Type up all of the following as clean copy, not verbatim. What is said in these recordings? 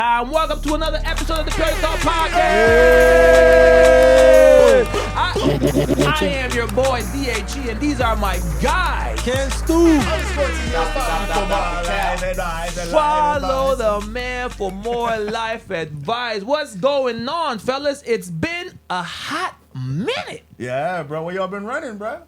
Welcome to another episode of the Curtis Talk Podcast. I am your boy DHE, and these are my guys. Ken Stu. Follow the man for more life advice. What's going on, fellas? It's been a hot minute. Yeah, bro. Where y'all been running, bro?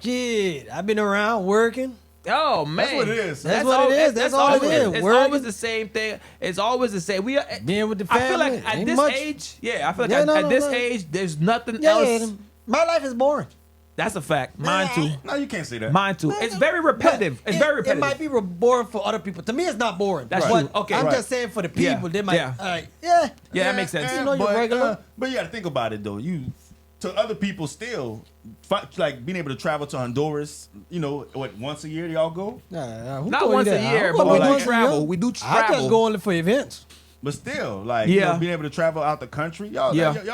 Kid, I've been around working. Oh man, that's what it is. That's what it is. That's all it is. It's Working. always the same thing. It's always the same. We are being with the family. I feel like at this age, I feel like at this age, there's nothing else. My life is boring. That's a fact. Mine too. No, you can't say that. Mine too. It's very repetitive. It's very repetitive. It might be boring for other people. To me, it's not boring. That's true. Okay. I'm just saying for the people, they might. Yeah. Yeah, that makes sense. You know, you're regular. But you got to think about it though. To other people still, like being able to travel to Honduras, you know, once a year y'all go? Not once a year, but we do travel. We do travel. I just go only for events. But still, like, you know, being able to travel out the country, y'all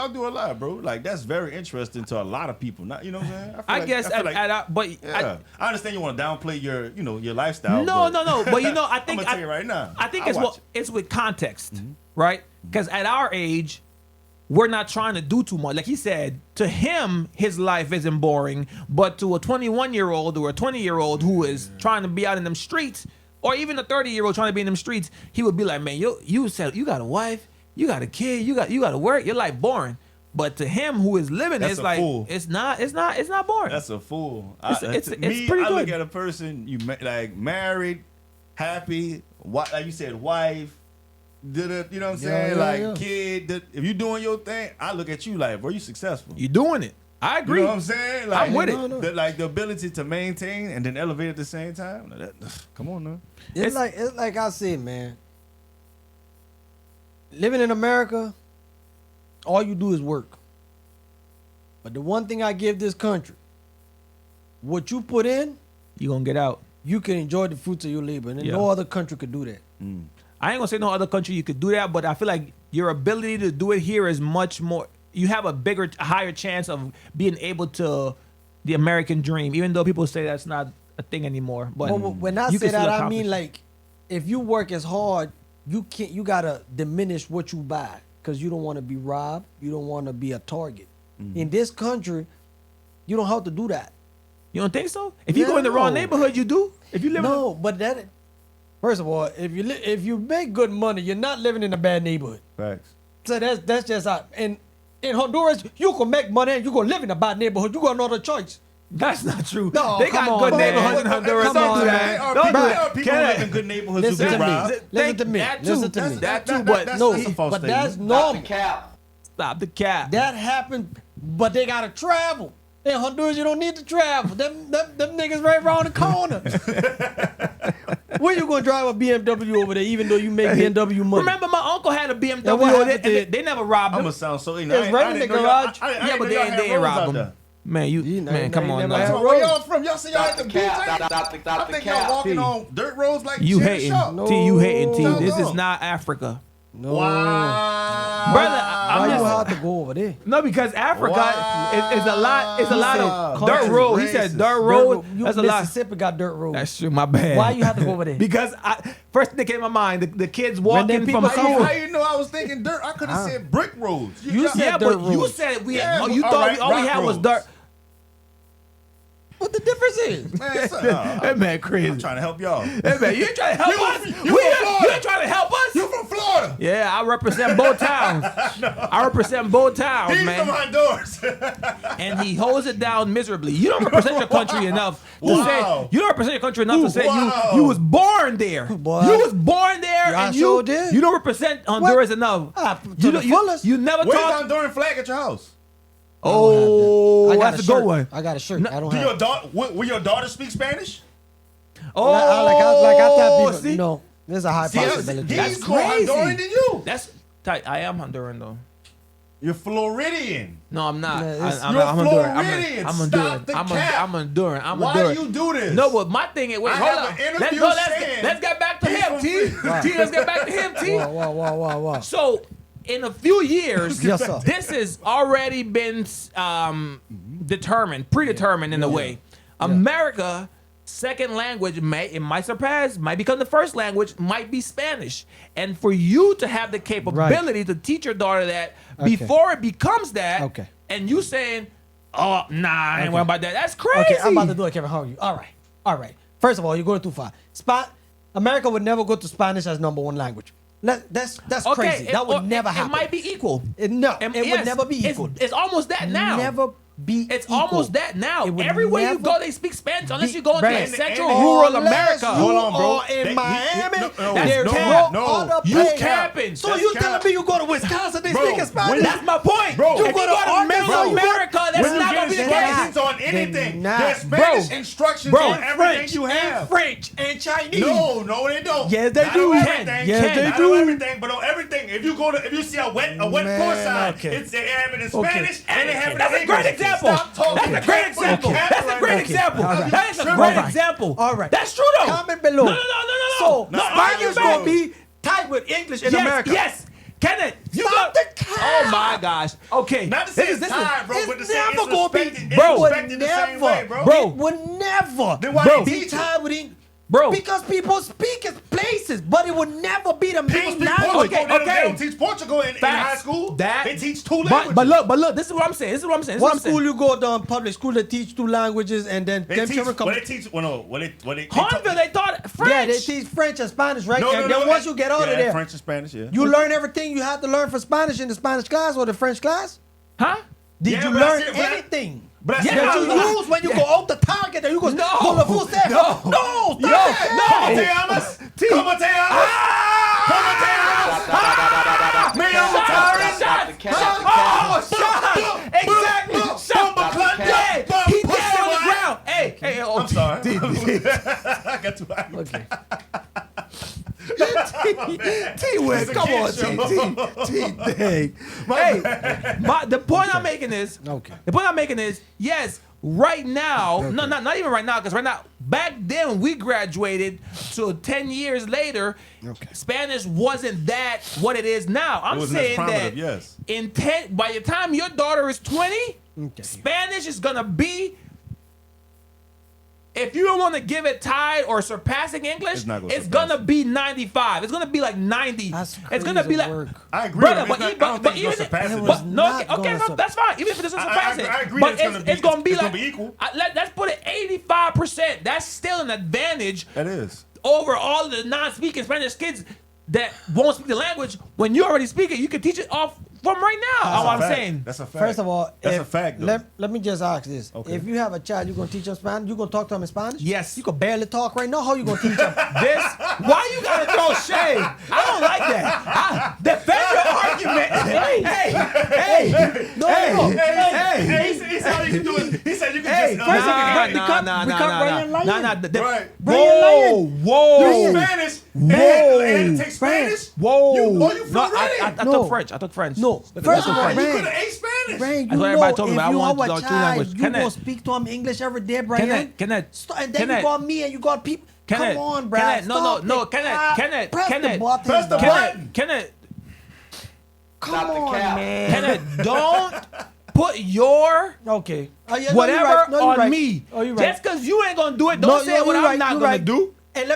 do a lot, bro. Like, that's very interesting to a lot of people. Not, you know what I'm saying? I understand you want to downplay your lifestyle. No. But you know, I think I'm gonna tell you right now. I think it's with context, right? Because at our age, we're not trying to do too much. Like he said, to him, his life isn't boring. But to a 21-year-old or a 20-year-old who is trying to be out in them streets, or even a 30-year-old trying to be in them streets, he would be like, man, you said you got a wife, you got a kid, you got to work, your life boring. But to him who is living, it's like fool. It's not boring. That's a fool. It's pretty good. I look at a person like married, happy, like you said, wife. You know what I'm saying? Kid. If you doing your thing, I look at you like, bro, you successful. You doing it. I agree. You know what I'm saying? Like, I'm with it. The ability to maintain and then elevate at the same time. Come on, now. It's like I said, man. Living in America, all you do is work. But the one thing I give this country, what you put in, you gonna get out. You can enjoy the fruits of your labor, and no other country could do that. I ain't gonna say no other country you could do that, but I feel like your ability to do it here is much more. You have a higher chance of being able to the American dream, even though people say that's not a thing anymore. But when I say that, I mean like if you work as hard, you gotta diminish what you buy because you don't want to be robbed. You don't want to be a target. In this country, you don't have to do that. You don't think so? If you go in the wrong neighborhood, you do. If you live but that. First of all, if you make good money, you're not living in a bad neighborhood. Facts. So that's just how. And in Honduras, you can make money and you can live in a bad neighborhood. You got no other choice. That's not true. No, they got good neighborhoods in Honduras. Come on, man. There are people who live in good neighborhoods who get robbed. Listen to me. That too. But that's normal. Stop the cap. That happened, but they gotta travel. In Honduras, you don't need to travel. Them niggas right around the corner. Where you gonna drive a BMW over there, even though you make BMW money? Remember, my uncle had a BMW. They never robbed him. I'm gonna sound so ignorant. It's right in the garage. But they ain't robbed him. Man, come on now. Where y'all from? Y'all see y'all at the beach? I think y'all walking on dirt roads like you hating. T, you hating. T. This is not Africa. No. Wow. Brother, why you have to go over there? No, because Africa is a lot of dirt road. He said dirt road. That's a lot. Mississippi got dirt road. That's true, my bad. Why you have to go over there? Because first thing that came to my mind, the kids walking from school. How you know I was thinking dirt? I could have said brick roads. You said dirt roads. You said you thought all we had was dirt. What the difference is? Man, that man crazy. I'm trying to help y'all. Hey man, you ain't trying to help us? You ain't trying to help us? You from Florida? Yeah, I represent both towns. I represent both towns, He's man. from Honduras. And he holds it down miserably. You don't represent your country enough to say you don't represent your country enough to say you was born there. Boy. You was born there, and you don't represent Honduras enough. You never Where's talk. the Honduran flag at your house? Oh, that's a good one. I got a shirt. I don't Do have. your daughter? Will your daughter speak Spanish? Oh, like I tell people, see? you know, there's a high possibility. He's more Honduran than you. That's tight. I am Honduran though. You're Floridian. No, I'm not. You're I'm Floridian. I'm Stop the cap. I'm Honduran. Why do you do this? No, but my thing is, wait, hold have on. an interview Let's get back to him, T. T, let's get back to him, T. Wow. So, in a few years, Yes, sir. this has already been predetermined in a way. America second language might surpass, might become the first language, might be Spanish. And for you to have the capability to teach your daughter that before it becomes that, and you saying, oh, nah, I ain't worried about that. That's crazy. Okay, I'm about to do it, Kevin. How are you? All right. First of all, you're going too far. America would never go to Spanish as number one language. That's crazy. That would never happen. It might be equal. It would never be equal. It's almost that now. Never be It's equal. almost that now. Everywhere you go, they speak Spanish unless you go into Right. Central Rural America. Hold on, bro. In Miami, there's no other You place. capping. So you telling me you go to Wisconsin, they speak Spanish? That's my point. Bro, You go to Middle America, that's when not you going to be get the case. instructions on anything, They're there's not. Spanish Bro. instructions Bro. on everything you have. And French and Chinese. No, they don't. Yes, they Not do. on Ken. everything. Yes, they Not do. on everything, but on everything. If you see a wet floor sign, it's they have it in Spanish and they have it in That's a great English. example. Stop talking. That's a great example. That's a great example. That is a great example. All right. That's true though. Comment below. No. So No, Spanish argue gonna back. be tied with English in America. Yes. Kenneth, you Stop got the cap. Oh my gosh. Okay. Not to say it's This is- time, bro, but to say never it's gonna be, respected, bro, it's respected the same way, bro. Bro. It would never Then why bro, they be teach it? tied with English. Bro. Because people speak in places, but it would never be the People main speak language. Portugal. Okay. They don't teach Portugal in high school. They teach two languages. But look, this is what I'm saying. What school you go to public school that teach two languages and then They them teach, children come. what they teach, Hornville, they taught French. Yeah, they teach French and Spanish, right? No, and then once you get out of there, French and Spanish, yeah. you learn everything you had to learn for Spanish in the Spanish class or the French class. Huh? Did Yeah, you but learn that's it, but anything? But that's Yeah, it. That you use when you go out the target and you go No. go the full step. No. Stop Yo, that. no. Te amas. Como te amas. Como te amas. Me amo Tyrant. Shot! Exactly! Shot! Dead! He dead on the ground! Hey, I'm sorry. I got too high. Okay. T-Win, come on, T-Dang. Hey, the point I'm making is, yes, right now, no, not even right now, because right now, back then when we graduated, so 10 years later, Spanish wasn't that what it is now. I'm wasn't saying as that prominent, by the time your daughter is 20, Spanish is going to be, if you don't want to give it tied or surpassing English, it's gonna be 95. It's gonna be like 90. That's it's gonna be like. work. I agree. Brother, But even even surpass it. that's fine. Even if it doesn't surpass it, I agree but that it's gonna be it's like gonna be equal. Let's put it 85%. That's still an advantage That is. over all the non-speaking Spanish kids that won't speak the language. When you already speak it, you can teach it off from right now. That's what I'm saying. That's a fact. First of all, that's a fact. Though. Let me just ask this: Okay. if you have a child, you gonna teach him Spanish? You gonna talk to him in Spanish? Yes. You can barely talk right now. How you gonna teach him? Why you gotta throw shade? I don't like that. Defend your argument. Hey. He said all you can do is he said you can just Right. Whoa. Spanish. And take Spanish. Whoa. You feel ready? I took French. I took French. No. First of all, You could have ate Spanish. Brian, you That's what know everybody told me, if but I you want have to a learn two child, languages. you gonna speak to him English every day, Brian. Can I? And then you got me and you got people. Come on, Brian. No. Press Kenneth. the button. Press the button. Kenneth. Come on, man. Kenneth, don't put your Okay. whatever you're on right. me. Oh, you're right. Just because you ain't gonna do it, don't say what I'm not gonna do. And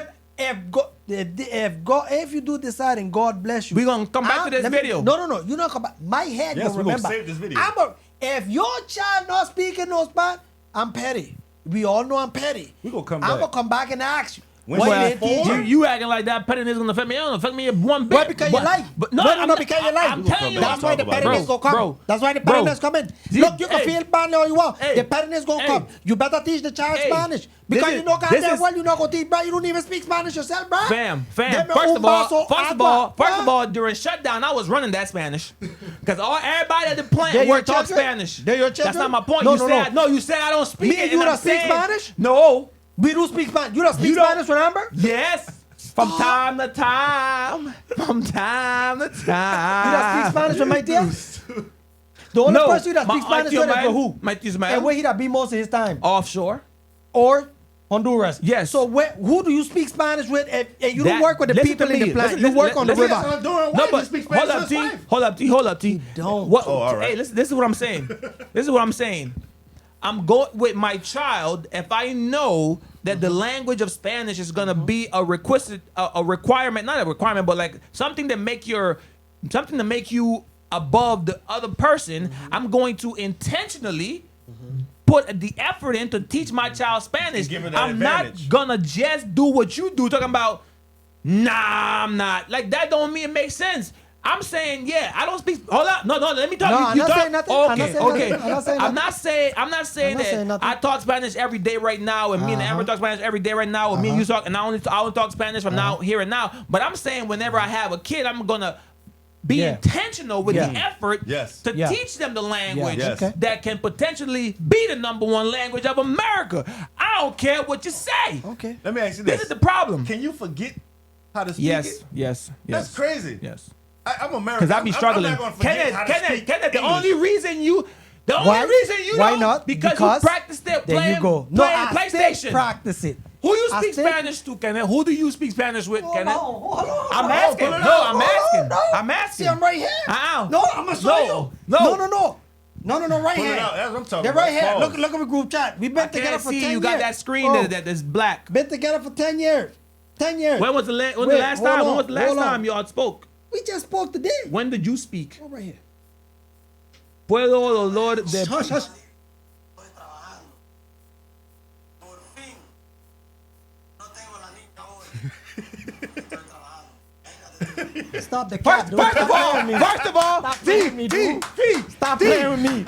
if you do decide and God bless you, We gonna come back to this video. No. You not come back. My head Yes, gonna we gonna remember. save this video. If your child not speaking no Spanish, I'm petty. We all know I'm petty. We gonna come I'm back. gonna come back and ask you. When What she's did they teach four? you? You acting like that pettiness gonna affect me. It don't affect me one bit. Why? Because you like. But No, because you like. I'm telling you. That's why the Talk about it. pettiness gonna come. Bro. That's why the Bro. pettiness come in. See, Look, you can hey. feel badly all you want. Hey. The pettiness gonna Hey. come. You better teach the child Hey. Spanish. Because This you is- know this goddamn is- well you're not gonna teach, bro. You don't even speak Spanish yourself, bro. Fam. Deme First un of vaso all, agua. during shutdown, I was running that Spanish because everybody at the plant They're your work talk children? Spanish. They're your That's children? not my point. No, you said you said I don't speak Me it. and you I'm don't speak saying- Spanish? No. We do speak Spanish. You don't speak You don't- Spanish, remember? Yes. From time to time. From time to You don't speak time. Spanish with my dear? The only person that speaks Spanish with is who? Mike And Ismael. where he that be most of his time? Offshore. Or Honduras. Yes. So who do you speak Spanish with? And you don't That- work with the listen people to in the me. plant. Listen, You work on the listen, river. No, but hold up, T. Hold up, T. don't. What? Oh, all right. Hey, listen. This is what I'm saying. This is what I'm saying. I'm going with my child if I know that the language of Spanish is gonna be a requirement, not a requirement, but like something that make you above the other person. I'm going to intentionally put the effort in to teach my child Spanish. I'm not gonna just do what you do, talking about, nah, I'm not. Like, that don't mean it makes sense. I'm saying, yeah, I don't speak. Hold up, no, let me talk. No, I'm not saying nothing. Okay. I'm not saying that I talk Spanish every day right now, and me and Amber talk Spanish every day right now, and me and you talk, and I only talk Spanish from now here and now. But I'm saying whenever I have a kid, I'm gonna be intentional with the effort to teach them the language that can potentially be the #1 language of America. I don't care what you say. Okay. Let me ask you this. This is the problem. Can you forget how to speak it? Yes. That's crazy. Yes. I'm American. Because I be struggling. Kenneth, the only reason you why don't, not? Because you practiced it playing PlayStation. Practice it. Who you speak Spanish to, Kenneth? Who do you speak Spanish with, Kenneth? Hold on. I'm asking. I'm asking. See, I'm right here. No, I'm gonna show you. No, right here. That's what I'm talking They're about. right here. Pause. Look at the group chat. We've been together for 10 years. You got that screen that's black. Been together for 10 years. 10 years. When was the last time y'all spoke? We just spoke today. When did you speak? Right here. Puedo dolor de... Shush. Stop the cap, dude. First of all, stop playing with me. Stop playing with me. This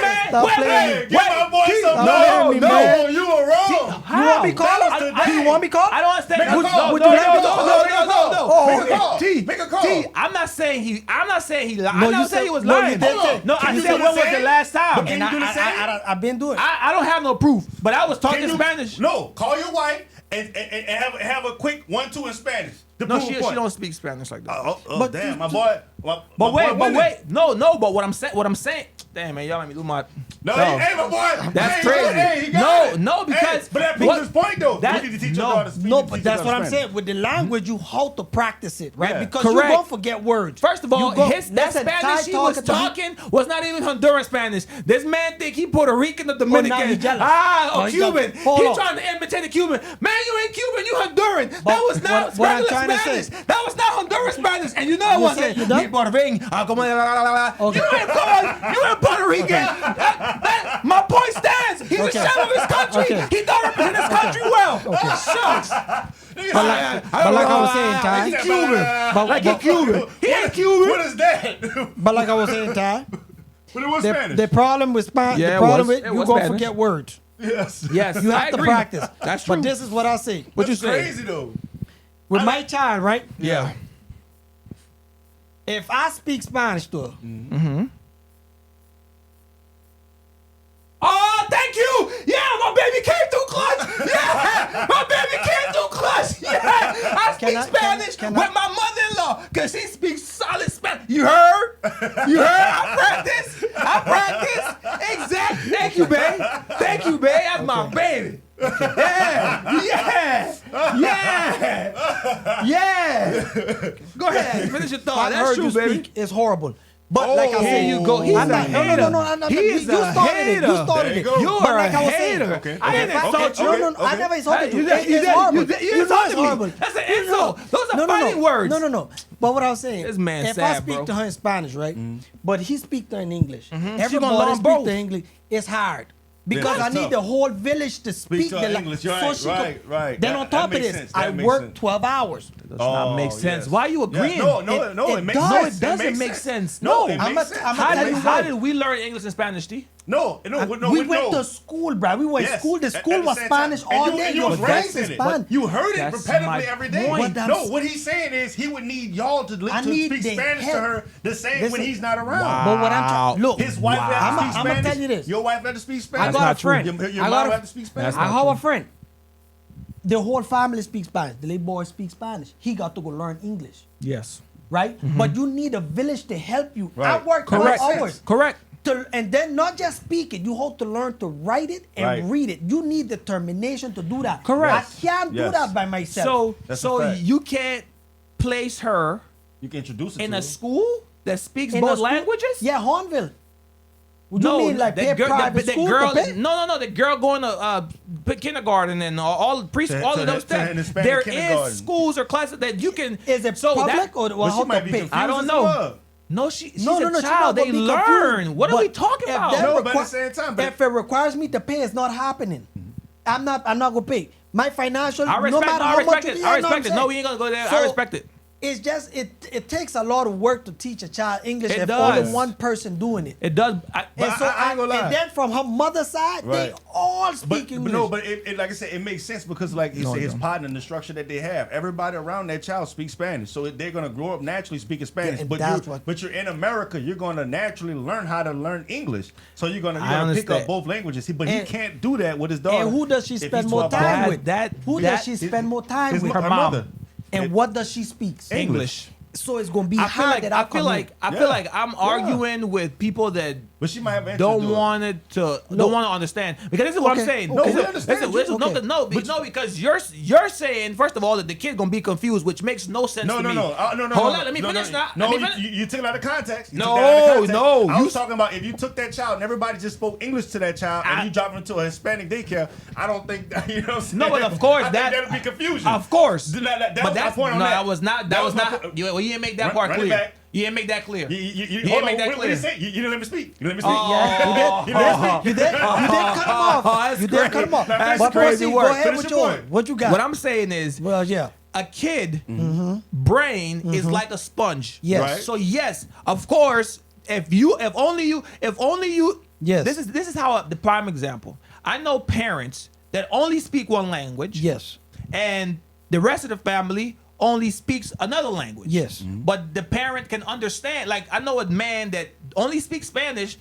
man, stop playing with me. Give my boy some love. No, you were wrong. You want me call? Do you want me call? I don't understand. Make a call. T, I'm not saying he lied. I'm not saying he was lying. No, I said when was the last time? Can you do the same? I've been doing it. I don't have no proof, but I was talking Spanish. No, call your wife and have a quick 1-2 in Spanish. No, she don't speak Spanish like that. But damn, my boy. But wait. No. But what I'm saying. Damn, man, y'all let me do my. No, hey, my boy. That's crazy. No, because. But that proves his point, though. That, you need to teach your daughter speak. No, but that's what I'm saying. With the language, you have to practice it, right? Yeah. Because Correct. you won't forget words. First of all, that Spanish he was talking was not even Honduran Spanish. This man think he Puerto Rican or Dominican. Cuban. He trying to imitate a Cuban. Man, you ain't Cuban, you Honduran. That was not regular Spanish. That was not Honduran Spanish. And you know it wasn't. You ain't Puerto Rican. My point stands. He's a shell of his country. He don't represent his country well. Shucks. But like I was saying, Ty. He's Cuban. He ain't Cuban. What is that? But like I was saying, Ty. But it was Spanish. The problem with Spanish, Yeah, the problem with it you was gonna Spanish. forget words. Yes. You have to practice. That's true. But this is what I say. What you That's say? crazy, though. With my child, right? Yeah. If I speak Spanish to her, oh, thank you. Yeah, my baby came through clutch. Yeah, my baby came through clutch. Yeah, I speak Spanish with my mother-in-law because she speaks solid Spanish. You heard? I practice. Exactly. Thank you, babe. That's my baby. Yeah. Go ahead. Finish your thought. That's true, baby. speak is horrible. But like I said, here you go. He's a hater. No. He's You a started hater. it. You started it. You're But like a I was saying, hater. Okay. I didn't insult you. No, I never insulted you. It's You horrible. insulted it's me. horrible. That's an insult. Those are fighting words. No. But what I was saying, This man if sad, I speak bro. to her in Spanish, right? But he speak to her in English. She gonna Everybody learn speak both. to English. It's hard. Because That's I need tough. the whole village to speak to the her English. Right, so she right. Then That- on top that of makes this, sense. I That makes work sense. 12 hours. Does not make sense. yes. Why are you agreeing? No, it It makes does. No, sense. it doesn't make sense. No, No, it I'm makes a- sense. I'm a- How tell you did we learn English and Spanish, T? No, We went to school, bro. We went to school. The school was Spanish all day. You was raised in it. Spanish. You heard it That's repetitively my every day. point. No, what he's saying is he would need y'all to need speak the Spanish help. to her the same when Listen. he's not around. Wow. But what I'm trying, look, His wife had to I'ma- speak I'ma Spanish. tell you this. Your wife had to speak Spanish. I got not a friend. Your I got mom a- had to speak Spanish. That's I not have a true. friend. The whole family speaks Spanish. The little boy speaks Spanish. He got to go learn English, Yes. right? But you need a village to help you. I Right. work 12 Correct. hours. Correct. And then not just speak it, you have to learn to write it and Right. read it. You need determination to do that. Correct. I can't do Yes. that by myself. So, That's a fact. you can't place her You can introduce it in to a her. school that speaks In a both school- languages? Yeah, Hornville. What do you mean, like pay private school to pay? No. The girl going to kindergarten and all of those things. There is schools or classes that you can. Is it public or how to pay? I don't know. No, she's a child. They learn. What are we talking about? No, but at the same time, if it requires me to pay, it's not happening. I'm not gonna pay. My financial, no matter how much it is, I respect it. No, we ain't gonna go there. I respect it. It's just it takes a lot of work to teach a child English if does. only one person doing it. It does. I ain't gonna lie. And then from her mother's side, they all speak English. No, but it, like I said, it makes sense because like he said, his partner and the structure that they have, everybody around that child speaks Spanish, so they're gonna grow up naturally speaking Spanish. Yeah, but you're in America, you're gonna naturally learn how to learn English, so you're gonna pick up both languages. But he can't do that with his daughter. And who does she spend more time with? Who does she spend more time with? Her mom. And what does she speak? English. So it's gonna be hard. I feel like I'm arguing with people that but she might have don't want to understand, because this is what I'm saying. No, we understand. Because you're saying, first of all, that the kid gonna be confused, which makes no sense to me. No. Hold on, let me finish now. No, you took it out of context. No. I was talking about if you took that child and everybody just spoke English to that child and you dropped him into a Hispanic daycare, I don't think that, you know what I'm saying? No, but of course that'd be confusion. Of course. That was my point on that. That was not. You didn't make that part clear. You didn't make that clear. You didn't make that clear. What did you say? You didn't let me speak. You didn't let me speak. You did cut him off. You did cut him off. That's crazy work. Go ahead with your point. What you got? What I'm saying is, a kid brain is like a sponge. Yes. Right. So yes, of course, if only you. Yes. This is how the prime example. I know parents that only speak one language. Yes. And the rest of the family only speaks another language. Yes. But the parent can understand. Like, I know a man that only speaks Spanish,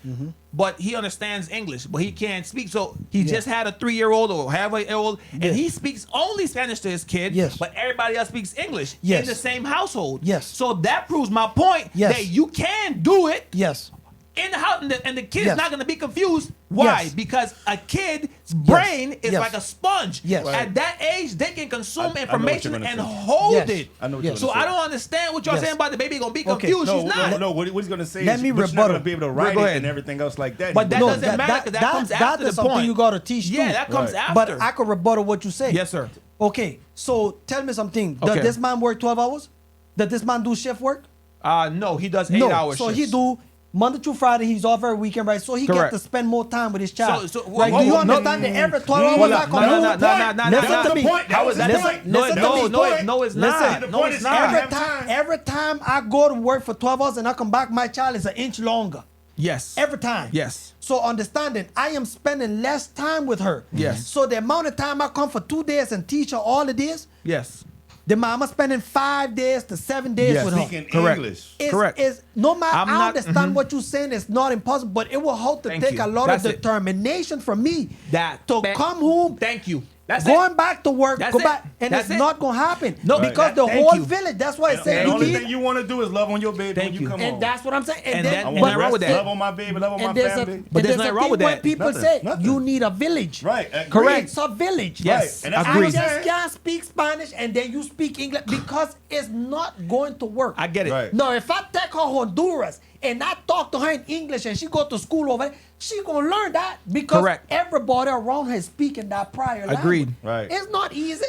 but he understands English, but he can't speak. So he just had a 3-year-old or half-a-year-old, and he speaks only Spanish to his kid, but everybody else speaks English in the same household. Yes. So that proves my point that you can do it. Yes. In the house, and the kid is not going to be confused. Why? Yes. Because a kid's brain is Yes. like a sponge. Yes. At that age, they can consume information and say. hold it. I know what So I don't understand what y'all saying about the baby going to be confused. She's not. No. What he's going to say Let is me but you're not rebuttal. going to be able to write it and everything else like that. But that doesn't matter, because that comes after That is the something point. you got to teach too. Yeah, that comes after. But I could rebuttal what you say. Yes, sir. Okay, so tell me something. Does Okay. this man work 12 hours? Does this man do shift work? No, he does 8 hours. So he do Monday through Friday. He's off every weekend, right? So he Correct. gets to spend more time with his child. So, right? Do you understand that every 12 hours I come home? Listen to me. How is that the point? No, it's not. No, it's not. Every time I go to work for 12 hours and I come back, my child is an inch longer. Yes. Every time. Yes. So understanding, I am spending less time with her. Yes. So the amount of time I come for 2 days and teach her all of this, Yes. the mama spending 5 days to 7 days with her. Speaking Correct. English. Correct. No matter, I'm I not- understand what you're saying. It's not impossible, but it will have to Thank take you. a lot That's of it. determination from me That to come home. Thank you. That's going it. back to work, That's go it. back, and That's it's it. not gonna happen. No, because the thank whole you. village. That's why I And said the you only need. thing you want to do is love on your baby Thank when you. you come home. And that's what I'm saying. And then, that- I and want nothing wrong with that. love on my baby, love on my and there's family. But there's a nothing wrong thing with when that. people Nothing. say Nothing. you need a village. Right. Correct. It's a village. Yes. Right. And that's I Agreed. just can't speak Spanish and then you speak English because it's not going to work. I get it. Right. No, if I take her Honduras and I talk to her in English and she go to school over there, she gonna learn that because Correct. everybody around her is speaking that prior Agreed. language. Right. It's not easy.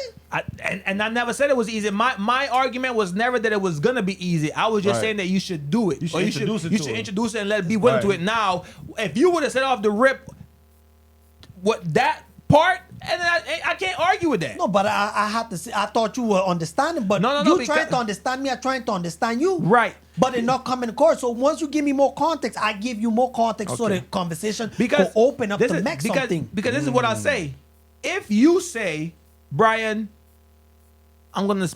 And I never said it was easy. My argument was never that it was gonna be easy. I was just Right. saying that you should do it. You should Or introduce it You to should her. introduce it and let it be willing to Right. it. Now, if you would have said off the rip what that part, and I can't argue with that. No, but I had to say, I thought you were understanding, but No, you because- trying to understand me, I'm trying to understand you. Right. But it not coming to court. So once you give me more context, I give you more context so Okay. the conversation Because will open up this to is- make because, something. Because this is what I say. If you say, Brian, I'm gonna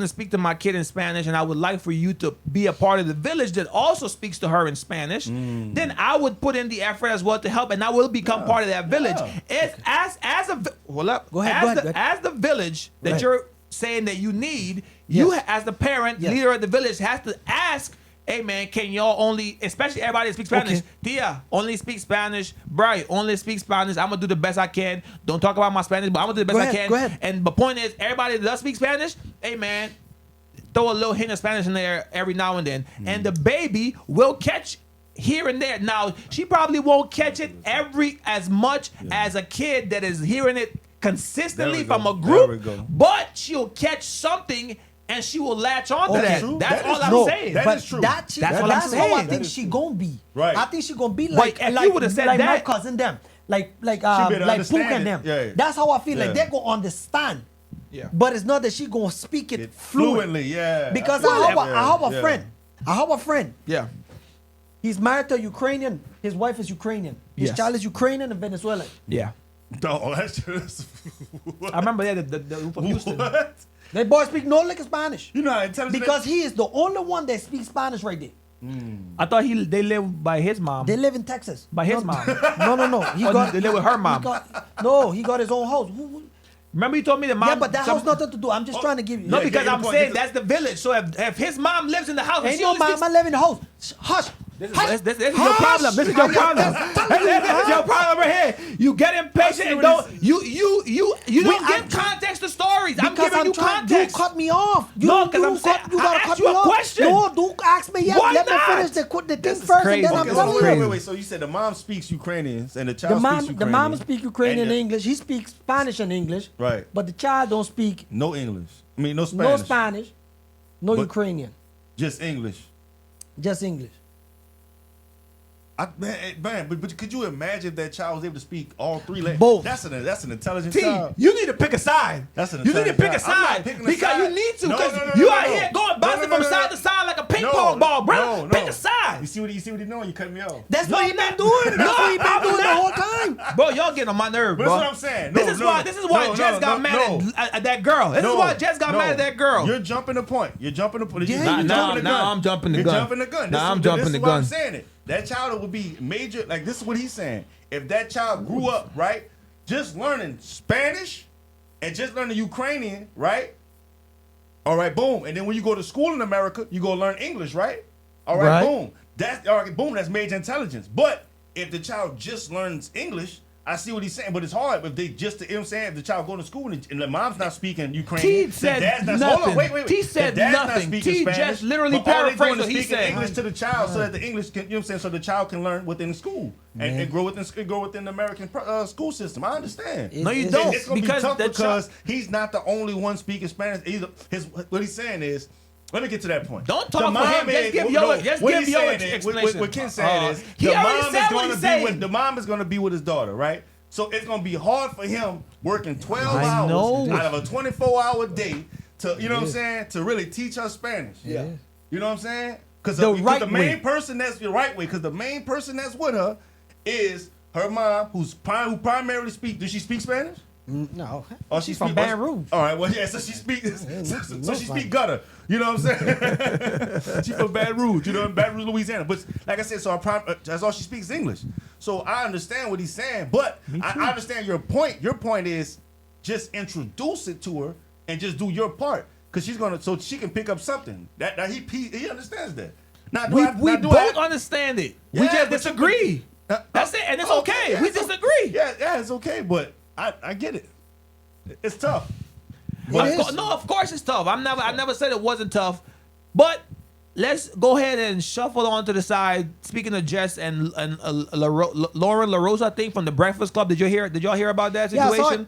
speak to my kid in Spanish, and I would like for you to be a part of the village that also speaks to her in Spanish, then I would put in the effort as well to help, and I will become part of that village. As the village that you're saying that you need, you as the parent, leader of the village, has to ask, hey man, can y'all only, especially everybody that speaks Spanish, Tia, only speak Spanish, Brian, only speak Spanish, I'm gonna do the best I can. Don't talk about my Spanish, but I'm gonna do the best I can. Go ahead. And the point is, everybody that does speak Spanish, hey man, throw a little hint of Spanish in there every now and then, and the baby will catch here and there. Now, she probably won't catch it as much as a kid that is hearing it consistently from a group, but she'll catch something and she will latch on to that. That's all I'm saying. That is true. That's how I think she gonna be. Right. I think she gonna be like you would have said like that, my cousin them, like Pook and them. Yeah. That's how I feel. Like they're gonna understand. Yeah. But it's not that she gonna speak it fluently. Yeah. Because I have a friend. I have a friend. Yeah. He's married to a Ukrainian. His wife is Ukrainian. His child is Ukrainian and Venezuelan. Yeah. No, that's just. I remember the from Houston. What? They boys speak no lick of Spanish. You know how intelligent. Because he is the only one that speaks Spanish right there. I thought they live by his mom. They live in Texas. By his mom. No. They live with her mom. He got his own house. Remember you told me the mom. Yeah, but that has nothing to do. I'm just trying to give you. No, because I'm saying that's the village. So if his mom lives in the house, ain't no mama live in the house. Hush. This is your problem. This is your problem. This is your problem right here. You get impatient and don't you don't give context to stories. I'm giving you context. You cut me off. No, because I'm saying you gotta cut me off. Question. No, don't ask me yet. Let me finish the thing first, and then I'm telling you. Wait. So you said the mom speaks Ukrainians and the child speaks Ukrainian. The mom speaks Ukrainian and English. He speaks Spanish and English. Right. But the child don't speak no English. I mean no Spanish. No Spanish. No Ukrainian. Just English. Just English. Man, but could you imagine if that child was able to speak all three languages? Both. That's an intelligent child. You need to pick a side. You need to pick a side because you need to. Because you out here going bouncing from side to side like a ping pong ball, bro. Pick a side. You see what he's doing? You cut me off. That's what he been doing. That's what he been doing the whole time. Bro, y'all getting on my nerve, bro. That's what I'm saying. This is why Jess got mad at that girl. This is why Jess got mad at that girl. You're jumping the point. You're jumping the point. Now I'm jumping the gun. You're jumping the gun. Now I'm jumping the gun. I'm saying it. That child would be major. Like this is what he's saying. If that child grew up right, just learning Spanish and just learning Ukrainian, right? All right, boom. And then when you go to school in America, you go learn English, right? All right, boom. That's all right, boom. That's major intelligence. But if the child just learns English, I see what he's saying, but it's hard if they just, you know what I'm saying, if the child going to school and the mom's not speaking Ukrainian, T said dad's not, nothing. Hold on, wait. T said nothing. T just literally paraphrased what he said. English to the child so that the English can, you know what I'm saying, so the child can learn within the school and grow within the American school system. I understand. No, you don't. It's going to be tough because he's not the only one speaking Spanish. What he's saying is, let me get to that point. Don't talk for him. Just give your explanation. What Ken's saying is, the mom is going to be with his daughter, right? So it's going to be hard for him working 12 hours out of a 24-hour day to, you know what I'm saying, to really teach her Spanish. Yeah. You know what I'm saying? Because the main person that's the right way, because the main person that's with her is her mom, who primarily speaks. Does she speak Spanish? No. Oh, she's from Baton Rouge. All right, well, yeah, so she speaks. So she speaks gutter. You know what I'm saying? She's from Baton Rouge, Baton Rouge, Louisiana. But like I said, so that's all she speaks is English. So I understand what he's saying, but I understand your point. Your point is just introduce it to her and just do your part, because so she can pick up something. That he understands that. Now, we both understand it. We just disagree. That's it, and it's okay. We disagree. Yeah, it's okay, but I get it. It's tough. Of course it's tough. I never said it wasn't tough, but let's go ahead and shuffle on to the side. Speaking of Jess and Lauren LaRosa, I think, from the Breakfast Club. Did y'all hear about that situation?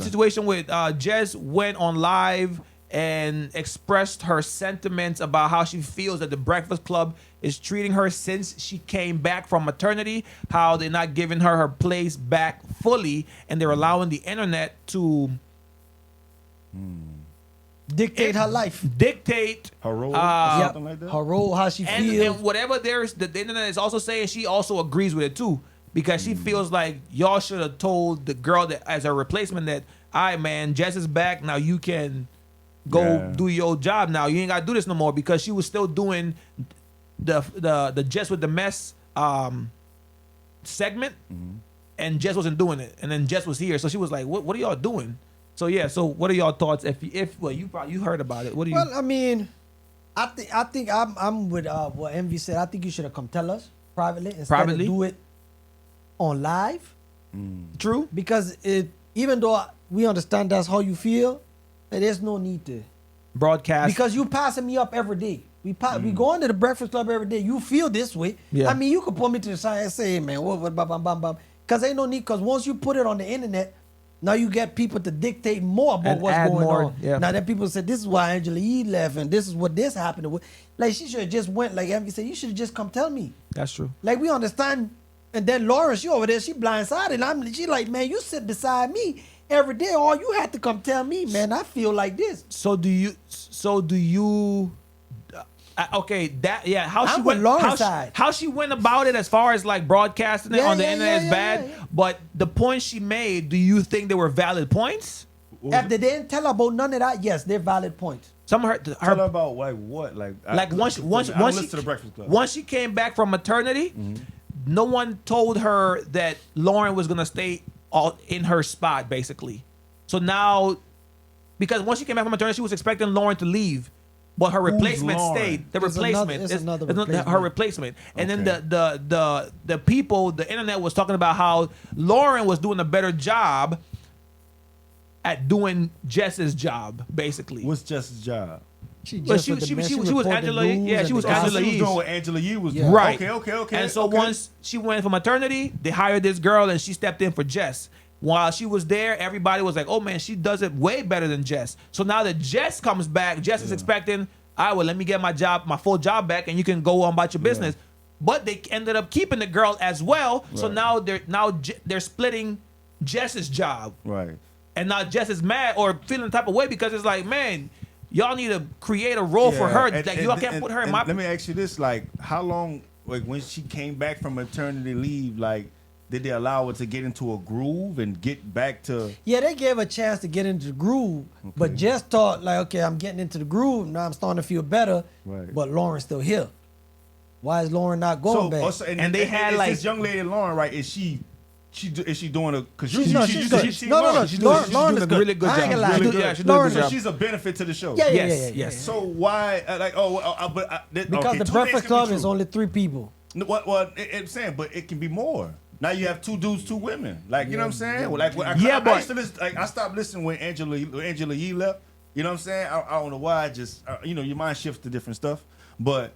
Situation with Jess went on live and expressed her sentiments about how she feels that the Breakfast Club is treating her since she came back from maternity, how they're not giving her place back fully, and they're allowing the internet to dictate her life, dictate her role, something like that. Her role, how she feels, and whatever the internet is also saying, she also agrees with it too, because she feels like y'all should have told the girl that as a replacement that, all right, man, Jess is back now, you can go do your job now. You ain't gotta do this no more, because she was still doing the Jess with the mess segment, and Jess wasn't doing it, and then Jess was here, so she was like, "What are y'all doing?" So so what are y'all thoughts? If you heard about it, what do you? Well, I mean, I think I'm with what Envy said. I think you should have come tell us privately instead of do it on live. True, because even though we understand that's how you feel, there's no need to broadcast, because you passing me up every day. We go into the Breakfast Club every day. You feel this way. Yeah. I mean, you could pull me to the side and say, hey, man, what, bam, bam, bam. Because ain't no need. Because once you put it on the internet, now you get people to dictate more about And what's add going more, on. yeah. Now that people said, this is why Angela Yee left, and this is what this happened. Like, she should have just went, like Envy said, you should have just come tell me. That's true. Like, we understand. And then Lauren, she over there, she blindsided. She like, man, you sit beside me every day. All you have to come tell me, man, I feel like this. So do you? Okay, that yeah. How she went about it as far as like broadcasting it on the internet is bad. Yeah. But the points she made, do you think they were valid points? If they didn't tell her about none of that, yes, they're valid points. Some of Tell her about like what, like once I listen to the Breakfast Club. Once she came back from maternity, no one told her that Lauren was gonna stay all in her spot, basically. So now, because once she came back from maternity, she was expecting Lauren to leave, but her replacement stayed. The replacement is her replacement. And then the people, the internet was talking about how Lauren was doing a better job at doing Jess's job, basically. What's Jess's job? She was Angela. Yeah, she was Angela Yee. She was doing what Angela Yee was doing. Right. Okay. And so once she went for maternity, they hired this girl and she stepped in for Jess. While she was there, everybody was like, oh man, she does it way better than Jess. So now that Jess comes back, Jess is expecting, all right, well, let me get my full job back and you can go on about your business. But they ended up keeping the girl as well. Right. So now they're splitting Jess's job. Right. And now Jess is mad or feeling the type of way because it's like, man, y'all need to create a role for her. Y'all can't put her in my... Let me ask you this, like, how long, like, when she came back from maternity leave, like, did they allow her to get into a groove and get back to... Yeah, they gave her a chance to get into the groove, but Jess thought, like, okay, I'm getting into the groove, now I'm starting to feel better, but Lauren's still here. Why is Lauren not going back? Also, and they had, like... This young lady, Lauren, right, is she doing a... Because she's good. She's doing a really good job. Really good. Yeah, she's doing a good job. She's a benefit to the show. Yes. So why, because the Breakfast Club is only 3 people. Well, I'm saying, but it can be more. Now you have 2 dudes, 2 women. Like, you know what I'm saying? Well, like, I used to listen, like, I stopped listening when Angela Yee left. You know what I'm saying? I don't know why. I just, your mind shifts to different stuff. But,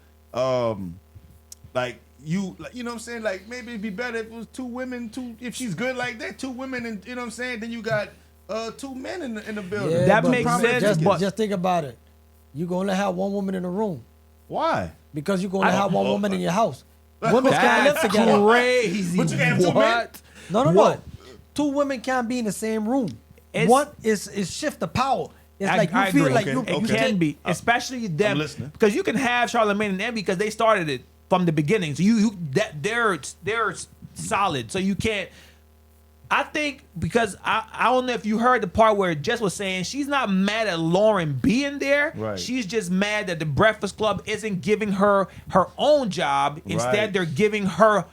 like, you know what I'm saying? Like, maybe it'd be better if it was 2 women, if she's good like that, 2 women, and you know what I'm saying? Then you got 2 men in the building. Yeah, that makes sense. Just think about it. You can only have 1 woman in the room. Why? Because you can only have 1 woman in your house. Women can't live together. Crazy. But you can have 2 men? No. 2 women can't be in the same room. One is shift the power. It's like you feel like you can be, especially them, because you can have Charlamagne and Envy because they started it from the beginning. So they're solid. So you can't. I think because I don't know if you heard the part where Jess was saying she's not mad at Lauren being there. Right. She's just mad that the Breakfast Club isn't giving her her own job. Instead, they're giving her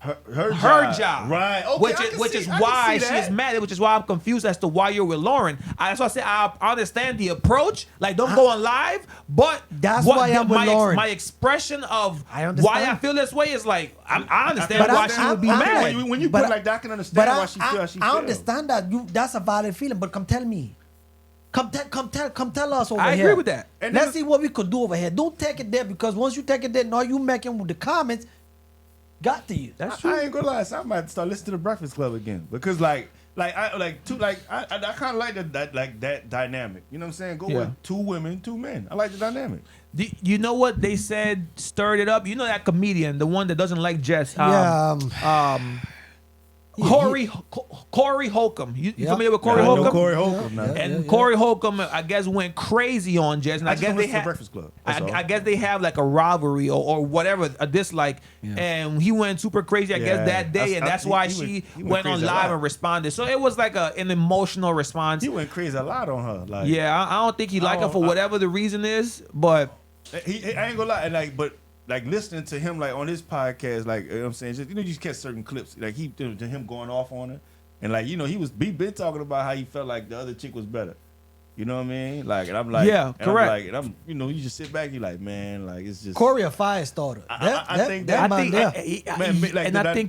her job. Right. Okay, which is why she is mad. Which is why I'm confused as to why you're with Lauren. That's why I say I understand the approach. Like, don't go on live, but that's why I'm with Lauren. My expression of why I feel this way is like I understand why she would be mad. When you put it like that, I can understand why she feels how she feels. I understand that that's a valid feeling, but come tell me. Come tell us over here. I agree with that. And let's see what we could do over here. Don't take it there, because once you take it there, now you making with the comments. Got to you. That's true. I ain't gonna lie. So I might start listening to the Breakfast Club again, because I kind of like that dynamic. You know what I'm saying? Go with 2 women, 2 men. I like the dynamic. You know what they said stirred it up? You know that comedian, the one that doesn't like Jess. Corey Holcomb. You familiar with Corey Holcomb? Corey Holcomb. And Corey Holcomb, I guess, went crazy on Jess. And I guess they have Breakfast Club. I guess they have like a rivalry or whatever, a dislike. Yeah. And he went super crazy, I guess, that day, and that's why she went on live and responded. So it was like an emotional response. He went crazy a lot on her. Like, I don't think he liked her for whatever the reason is, but I ain't gonna lie. And like listening to him like on his podcast, like, you know what I'm saying, just, you just catch certain clips, like him going off on her, and like, he was been talking about how he felt like the other chick was better. You know what I mean? Like, and I'm like, yeah, correct. You know, you just sit back, you like, man, like it's just. Corey a fire starter. I think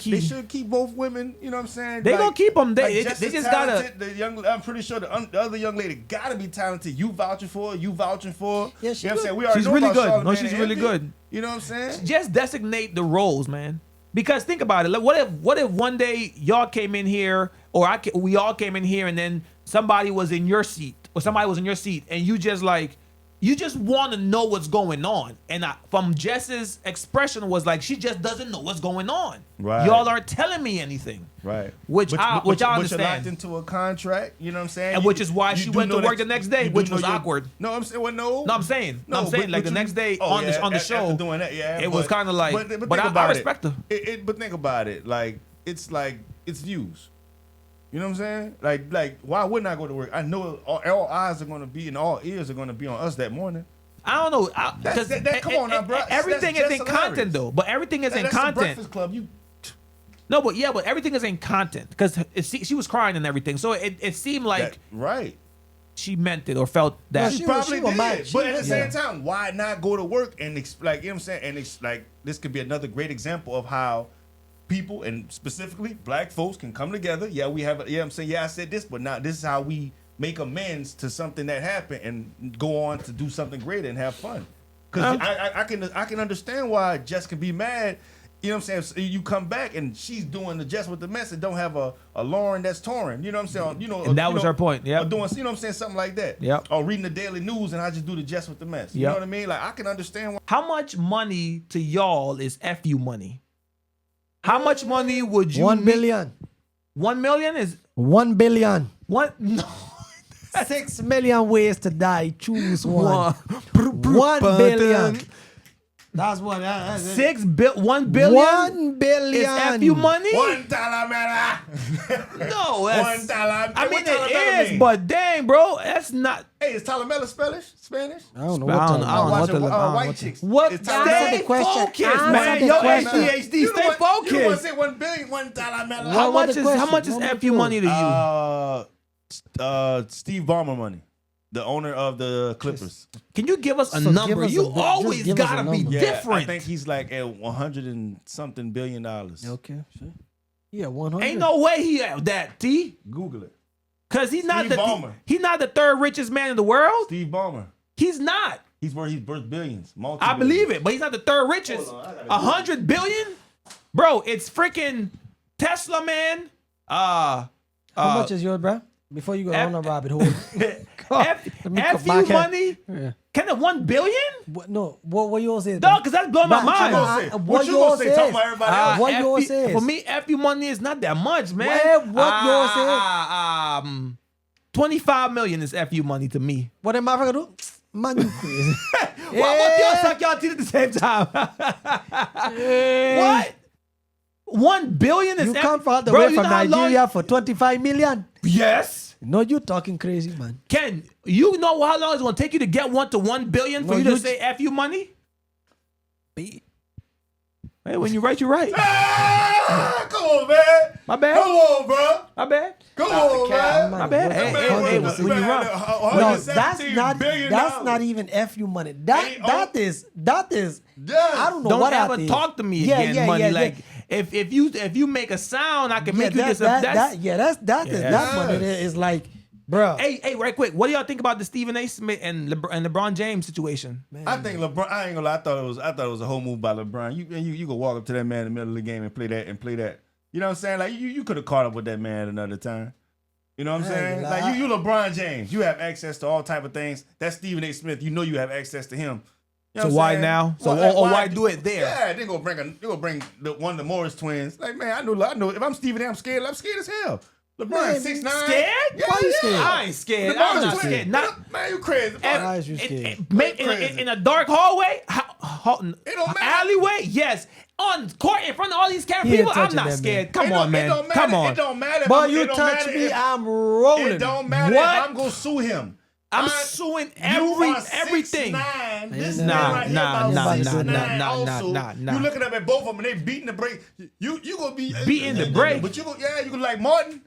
they should keep both women. You know what I'm saying? They gonna keep them. They just gotta. I'm pretty sure the other young lady gotta be talented. You vouching for her. You vouching for her. Yeah, you know what I'm saying? We already she's know really about good. Charlamagne No, she's and really Envy. good. You know what I'm saying? Just designate the roles, man. Because think about it. Like, what if one day y'all came in here, or we all came in here, and then somebody was in your seat, or somebody was in your seat, and you just want to know what's going on. And from Jess's expression was like, she just doesn't know what's going on. Right. Y'all aren't telling me anything. Right. Which I But you're understand. locked into a contract. You know what I'm saying? And which is why she went to work the next day, which was awkward. No, I'm saying, well, no. No, I'm saying like the next day on the show, after doing that, it was kind of like. But I respect her. But think about it. Like it's views. You know what I'm saying? Like why wouldn't I go to work? I know all eyes are going to be and all ears are going to be on us that morning. I don't know. Come on now, bro. Everything is in content, though. But everything is in content. The Breakfast Club. No, but everything is in content because she was crying and everything. So it seemed like right. She meant it or felt that. She probably did. But at the same time, why not go to work and like, you know what I'm saying? And it's like this could be another great example of how people, and specifically black folks, can come together. Yeah, we have. Yeah, I'm saying. Yeah, I said this, but now this is how we make amends to something that happened and go on to do something greater and have fun. Because I can understand why Jess can be mad. You know what I'm saying? So you come back and she's doing the Jess with the mess and don't have a Lauren that's touring. You know what I'm saying? You know, and that was her point. Yeah. Or doing, you know what I'm saying? Something like that. Yeah. Or reading the Daily News and I just do the Jess with the mess. You know what I mean? Like I can understand why. How much money to y'all is FU money? How much money would you? 1 billion. 1 million is 1 billion. What? No. 6 million ways to die. Choose one. 1 billion. That's what. 1 billion. 1 billion is FU money. $1 matter. No, that's. $1. I mean, it is, but dang, bro, that's not. Hey, is Talamela Spanish? I don't know. I don't know. White chicks. What? Stay focused, man. Yo, ADHD, stay focused. You want to say 1 billion, $1 How much is FU money to you? Steve Ballmer money. The owner of the Clippers. Can you give us a number? You always gotta be different. I think he's like at $100 and something billion. Okay, sure. Yeah, 100. Ain't no way he had that. T. Google it. Cause he's not the third richest man in the world. Steve Ballmer. He's not. He's worth billions. I believe it, but he's not the third richest. 100 billion, bro. It's freaking Tesla, man. How much is yours, bro? Before you go on a rabbit hole. FU money? Yeah. Can it 1 billion? What yours is? No, because that's blowing my mind. What you gonna say? Talking about everybody else. What yours is? For me, FU money is not that much, man. What yours is? 25 million is FU money to me. What am I gonna do? Man, you crazy. What y'all suck y'all teeth at the same time? What? 1 billion is you come all the way from Nigeria for 25 million? Yes. No, you talking crazy, man. Ken, you know how long it's gonna take you to get 1 to 1 billion for you to say FU money? Hey, when you right, you're right. Come on, man. My bad. Come on, bro. My bad. Come on, man. My bad. Hey, when you run. No, that's not even FU money. That is. I don't know don't what ever talk to me again, money. Like if you make a sound, I can make you this. That money there is like, bro. Hey, right quick. What do y'all think about the Stephen A. Smith and LeBron James situation? Man. I think LeBron. I ain't gonna lie. I thought it was a whole move by LeBron. You go walk up to that man in the middle of the game and play that. You know what I'm saying? Like you could have caught up with that man another time. You know what I'm saying? Like you LeBron James. You have access to all type of things. That's Stephen A. Smith. You know you have access to him. You know so why now? So why do it there? Yeah, they gonna bring one of the Morris twins. Like man, I know. If I'm Stephen A., I'm scared. I'm scared as hell. LeBron 6'9". Scared? Yeah, why you scared? I ain't scared. I'm not scared. Man, you crazy. Why is you scared? In a dark hallway, it don't matter. Alleyway, yes. On court in front of all these camera people, I'm not scared. Come on, man. Come on. It don't matter. But you touch me, I'm rolling. It don't matter if I'm gonna sue him. I'm suing everything. This nah. You looking up at both of them and they beating the break. You gonna be beating the break. But you gonna like Martin.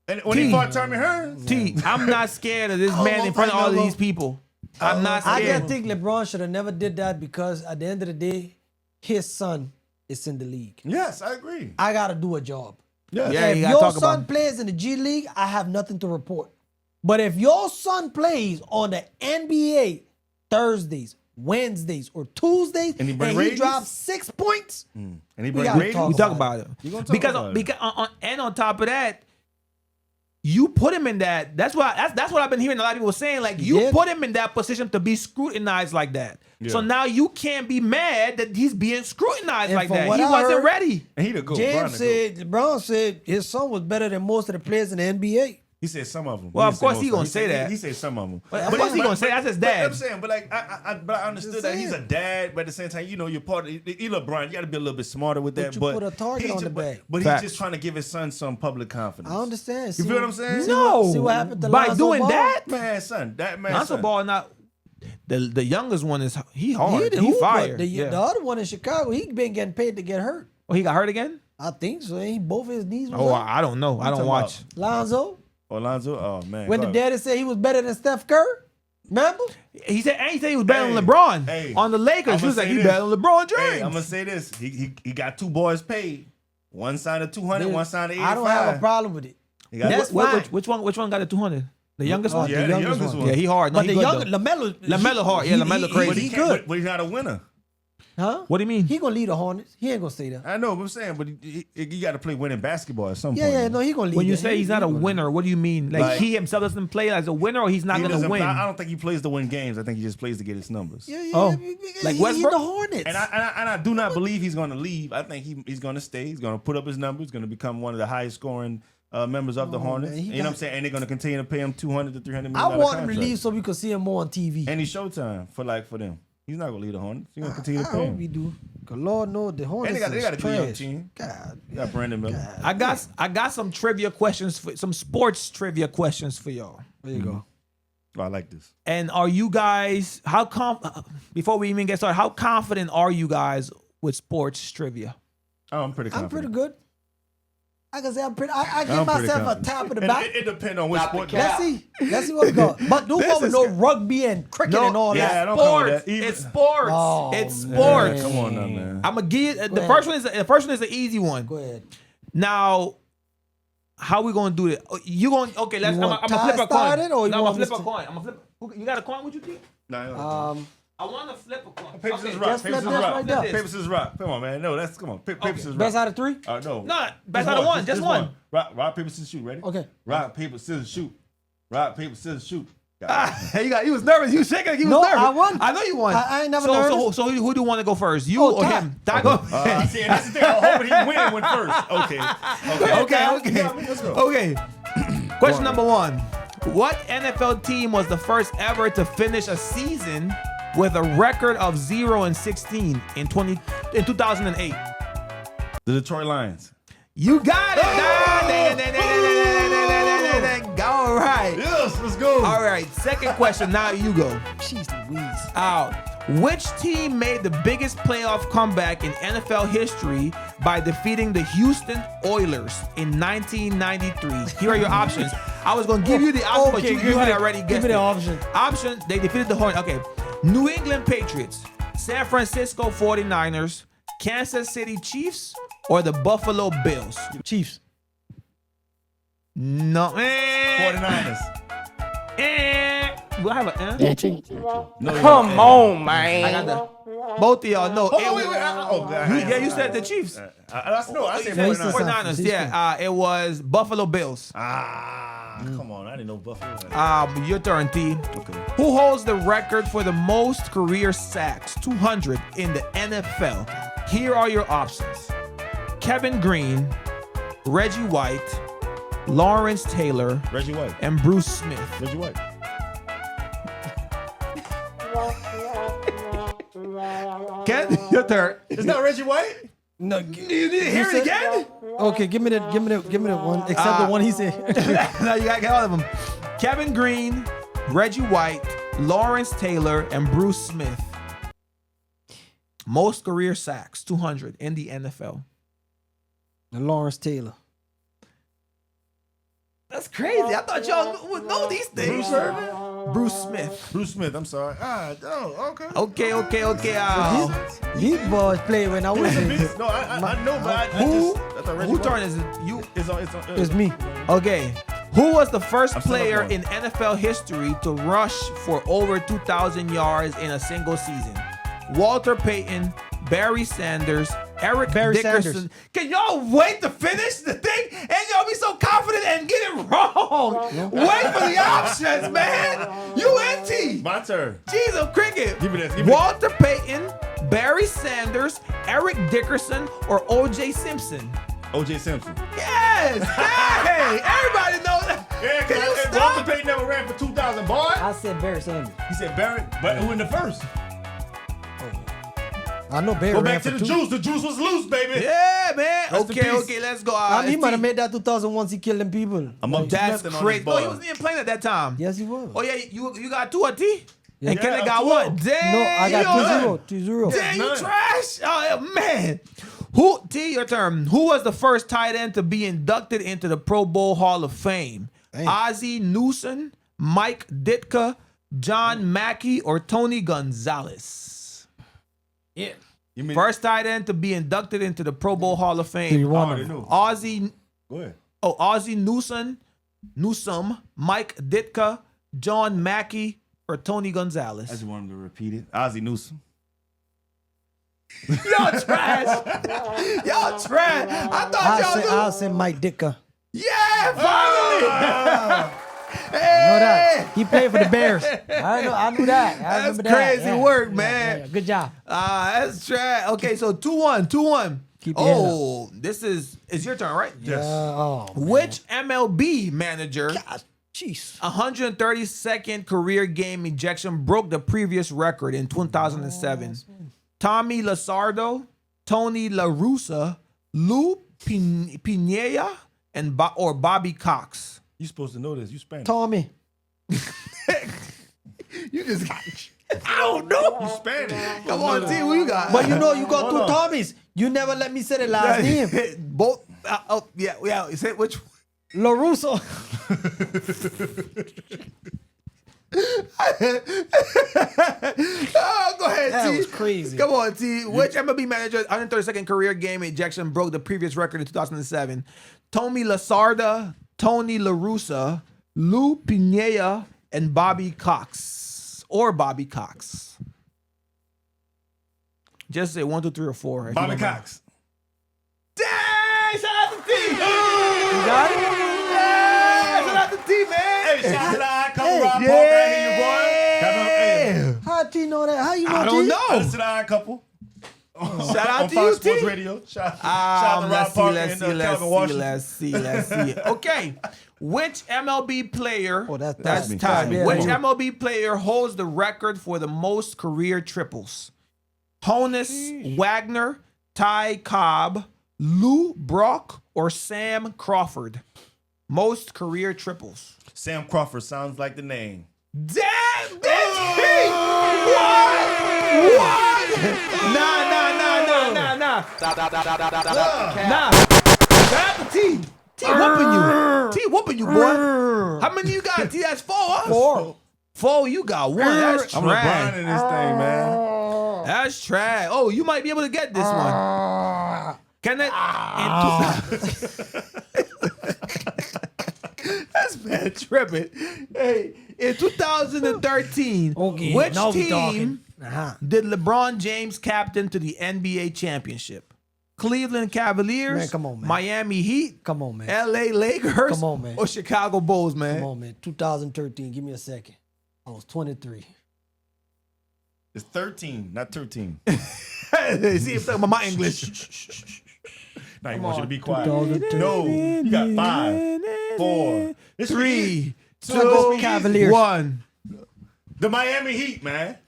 And when he fought Tommy Hearns, I'm not scared of this man in front of all of these people. I'm not scared. I just think LeBron should have never did that because at the end of the day, his son is in the league. Yes, I agree. I gotta do a job. Yeah, if your son plays in the G League, I have nothing to report. But if your son plays on the NBA Thursdays, Wednesdays, or Tuesdays, and he drops 6 points, and he brings ratings, we talk about it. Because on top of that, you put him in that. That's what I've been hearing a lot of people saying. Like you put him in that position to be scrutinized like that. Yeah. So now you can't be mad that he's being scrutinized like that. He wasn't ready. And he the GOAT. LeBron said his son was better than most of the players in the NBA. He said some of them. Well, of course he gonna say that. He said some of them. But of course he gonna say that's his dad. I'm saying, but like I understood that he's a dad, but at the same time, you know, you're part of LeBron. You got to be a little bit smarter with that. But you put a target on the back. But he's just trying to give his son some public confidence. I understand. You feel what I'm saying? No. See what happened to by Lonzo doing Ball? that, Lonzo Ball not. The youngest one is he hard. He fired. The other one in Chicago, he been getting paid to get hurt. Oh, he got hurt again? I think so. Ain't both his knees was hurt? I don't know. I don't watch. Lonzo. Oh man. When the daddy said he was better than Steph Curry, remember? He said he was better than LeBron on the Lakers. He was like, he better than LeBron James. Hey, I'm gonna say this. He got two boys paid. One signed a 200, one signed a 85. I don't have a problem with it. That's fine. Which one got a 200? The youngest one? Yeah, the youngest one. Yeah, he hard. No, but the younger LaMelo hard. Yeah, LaMelo crazy. But he good. But he's not a winner. Huh? What do you mean? He gonna lead the Hornets. He ain't gonna stay there. I know what I'm saying, but you got to play winning basketball at some point. Yeah, no, he gonna lead. When you say he's not a winner, what do you mean? Like he himself doesn't play as a winner, or he's not gonna win? I don't think he plays to win games. I think he just plays to get his numbers. Yeah. Like Westbrook, the Hornets. And I do not believe he's gonna leave. I think he's gonna stay. He's gonna put up his numbers. He's gonna become one of the highest scoring members of the Hornets. Man, you know what I'm saying? And they're gonna continue to pay him $200 to $300 million. I want him to leave so we could see him more on TV. And he's Showtime for them. He's not gonna leave the Hornets. He's gonna continue to pay him. I hope we do. Cause Lord knows the Hornets. And they got a good young team. God, you got Brandon Miller. I got some trivia questions some sports trivia questions for y'all. There you go. Oh, I like this. And are you guys before we even get started? How confident are you guys with sports trivia? Oh, I'm pretty confident. I'm pretty good. I can say I give myself a top of the back. It depends on which sport. Let's see what we got. But do go with no rugby and cricket and all that. Yeah, sports. It's sports. Oh, it's sports. Come on now, man. I'm gonna give you the first one is an easy one. Go ahead. Now, how we gonna do it? You going okay? I'm gonna flip a coin. I'm gonna flip a coin. You got a coin? What you think? No. I want to flip a coin. Papers is rock. Papers is rock. Come on, man. No, come on. Papers is rock. Best out of three? No. No, best out of one. Just one. Rock, paper, scissors, shoot. Ready? Okay. Rock, paper, scissors, shoot. Rock, paper, scissors, shoot. He was nervous. He was shaking like he was nervous. I won. I know you won. I ain't never nervous. So who do you want to go first? You or him? See, that's the thing. I'm hoping he went first. Okay. Let's go. Okay. Question number 1. What NFL team was the first ever to finish a season with a record of 0-16 in 2008? The Detroit Lions. You got it. All right. Yes, let's go. All right. Second question. Now you go. Jeez Louise. Which team made the biggest playoff comeback in NFL history by defeating the Houston Oilers in 1993? Here are your options. I was going to give you the option, but you had already guessed it. Give me the option. Option, they defeated the Hornets. Okay. New England Patriots, San Francisco 49ers, Kansas City Chiefs, or the Buffalo Bills? Chiefs. No. 49ers. Do I have an No, come on, man. I got that. Both of y'all know. Wait. You said the Chiefs. I said 49ers. Yeah, it was Buffalo Bills. Come on. I didn't know Buffalo. Your turn, T. Okay. Who holds the record for the most career sacks, 200, in the NFL? Here are your options. Kevin Green, Reggie White, Lawrence Taylor, Reggie White, and Bruce Smith. Reggie White. Your turn. It's not Reggie White? No, you didn't hear it again? Okay, give me the one, except the one he said. No, you gotta get all of them. Kevin Green, Reggie White, Lawrence Taylor, and Bruce Smith. Most career sacks, 200 in the NFL. Lawrence Taylor. That's crazy. I thought y'all would know these things. Bruce Smith. Bruce Smith. I'm sorry. Okay. Okay. These boys play when I was in. No, I know, but Who turn is it? You? It's me. Okay. Who was the first player in NFL history to rush for over 2,000 yards in a single season? Walter Payton, Barry Sanders, Eric Dickerson. Sanders. Can y'all wait to finish the thing and y'all be so confident and get it wrong? Wait for the options, man. UNT. My turn. Jesus cricket. Give me this. Walter Payton, Barry Sanders, Eric Dickerson, or O.J. Simpson? O.J. Simpson. Yes. Hey, everybody knows that. Yeah, Can you Walter stop? Payton never ran for 2,000 boys. I said Barry Sanders. He said Barry, but who in the first? I know Barry Go ran back to for the two. juice. The juice was loose, baby. Yeah, man. Rest in peace. Okay, let's go. He might have made that 2000 once he killed them people. I'm up That's 2-0 on crazy. this No, he ball. wasn't even playing at that time. Yes, he was. Oh, yeah, you got 2 at T? Yeah. And Kelly Yeah, got 2-0. 1. Damn. No, I got 2-0. 2-0. Damn, you None. trash. Oh, man. T, your turn. Who was the first tight end to be inducted into the Pro Bowl Hall of Fame? Dang. Ozzie Newsome, Mike Ditka, John Mackey, or Tony Gonzalez? Yeah. You mean, First tight end to be inducted into the Pro Bowl Hall of You Fame. won already them. knew. Ozzie Go ahead. Ozzie Newsome, Mike Ditka, John Mackey, or Tony I Gonzalez? just wanted to repeat it. Ozzie Newsome. Y'all trash. Y'all trash. I thought y'all knew. I'll say Mike Ditka. Yeah, finally. Know that. He played for the Bears. I knew that. I That's remember that. crazy Yeah. work, Yeah, man. yeah. Good job. That's trash. Okay, so 2-1. Keep your head Oh, this is your turn, right? Yes. Oh, man. Which MLB manager, God, jeez. 132nd career game ejection, broke the previous record in 2007? Tommy Lasorda, Tony La Russa, Lou Pineda, or Bobby Cox? You supposed to know this. You Spanish. Tommy. You just I don't know. You Spanish. Come on, T, who you got? But you know you got Hold on. two Tommies. You never let me say the last name. Both. Yeah. Say which one? LaRusso. Oh, go ahead, That T. was crazy. Come on, T. Which MLB manager's 132nd career game ejection broke the previous record in 2007? Tommy Lasorda, Tony La Russa, Lou Pineda, and Bobby Cox. Or Bobby Cox. Just say 1, 2, 3, or 4. Bobby Cox. Dang! Shout out to T! You got it? Yeah! Shout out to T, man! Hey, shout out to the icon, Hey, Rob Parker. I hear you, boy. Yeah! How T know that? How you know I T? don't Shout out know. to the icon couple. Shout out on to Fox you, Sports T. Radio. Shout out to Rob Parker and Calvin Washington. Let's see. Okay. Which MLB player, Oh, that's that's me. tied. Yeah, Which yeah. MLB player holds the record for the most career triples? Honus Wagner, Ty Cobb, Lou Brock, or Sam Crawford? Most career triples. Sam Crawford sounds like the name. Damn, that's me! What? Nah. Nah. Shout out to T. T whooping you. T whooping you, boy. How many you got? T, that's 4. Huh? 4, you got 1. That's I'm LeBron trash. in this thing, man. That's trash. Oh, you might be able to get this one. Can that? That's bad tripping. Hey, in 2013, Okay, which now we team talking. did LeBron James captain to the NBA championship? Cleveland Cavaliers, Man, come on, man. Miami Heat, Come on, man. LA Lakers, Come on, man. or Chicago Bulls, man? Come on, man. 2013. Give me a second. I was 23. It's 13, not 13. See, I'm talking about my English. Now you want you to be quiet. 2013. No, you got 5, 4, 3, I go 2, Cavaliers. 1. The Miami Heat, man.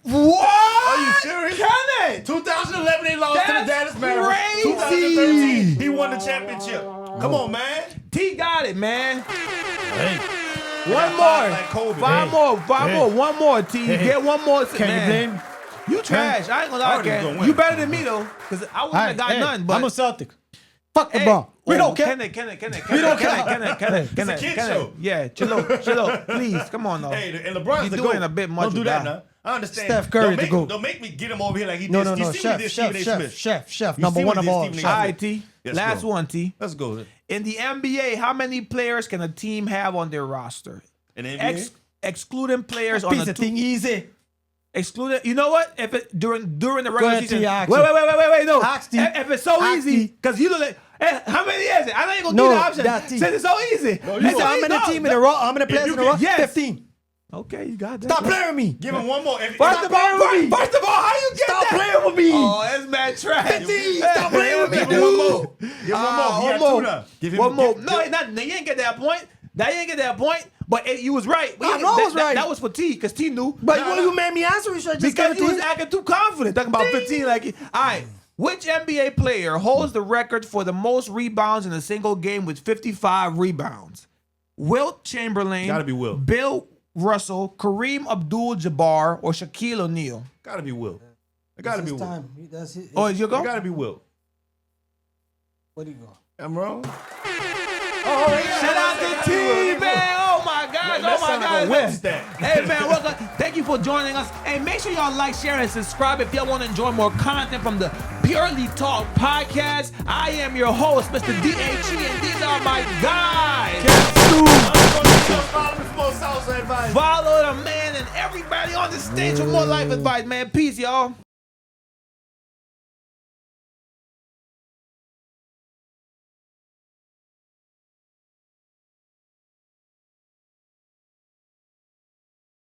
What? Are you serious? Can it? 2011, they lost to the That's Dallas Mavericks. crazy. 2013, he won the championship. Come on, man. T got it, man. Hey. One got more. 5 like Kobe. Five more. One more, T. Hey. Get one more. Can man. you blame? You trash. I ain't gonna I lie, already Ken. gonna win. You better than me, though. Because I wouldn't have got none. But I'm a Celtic. Fuck LeBron. We don't care. We don't care. It's a kid show. Yeah, chill out. Please, come on now. Hey, and LeBron's You're the doing GOAT. a bit much. Don't do that now. I understand. Steph Curry the GOAT. Don't make me get him over here like he did. No, You see what he did, Stephen A. Smith. Chef. You Number see one what of he did, all. Stephen A. All Smith. right, T. Let's Last go. one, T. Let's go. In the NBA, how many players can a team have on their roster? In the NBA? Excluding players on Piece the of thing easy. excluding. You know what? If it during the regular ahead, season. T, ask Wait. No. Ask T. If it's so Ask easy, T. because you look like, hey, how many is it? I ain't gonna No, give you the option. that's T. Since it's so easy. No, you Listen, know, how many team in a row? How many players in a row? Yes. 15. Okay, you got that. Stop playing with me. Give him one more. First of all, how you get Stop that? playing with me. Oh, that's mad trash. 15. Stop playing with me, Give him one more. dude. Give him one more. He One had more. two now. Give him One more. give- No, it's not. You ain't get that point. That ain't get that point. But you was right. I know I was right. That was for T, because T knew. But you made me answer. You should just Because give you it was to him. acting too confident, talking about 15 like it. All right. Which NBA player holds the record for the most rebounds in a single game with 55 rebounds? Wilt Chamberlain. Gotta be Wilt. Bill Russell, Kareem Abdul-Jabbar, or Shaquille O'Neal? Gotta be Wilt. It gotta be Wilt. That's it. Oh, is your It go? gotta be Wilt. Where do you go? I'm wrong. Shout out to T, man. Oh my God. That Oh my sound like a God. whip stat. Hey, man. Welcome. Thank you for joining us. Hey, make sure y'all like, share, and subscribe if y'all want to enjoy more content from the Purely Talk podcast. I am your host, Mr. DHE, and these are my guys. Follow the man and everybody on the stage for more life advice, man. Peace, y'all.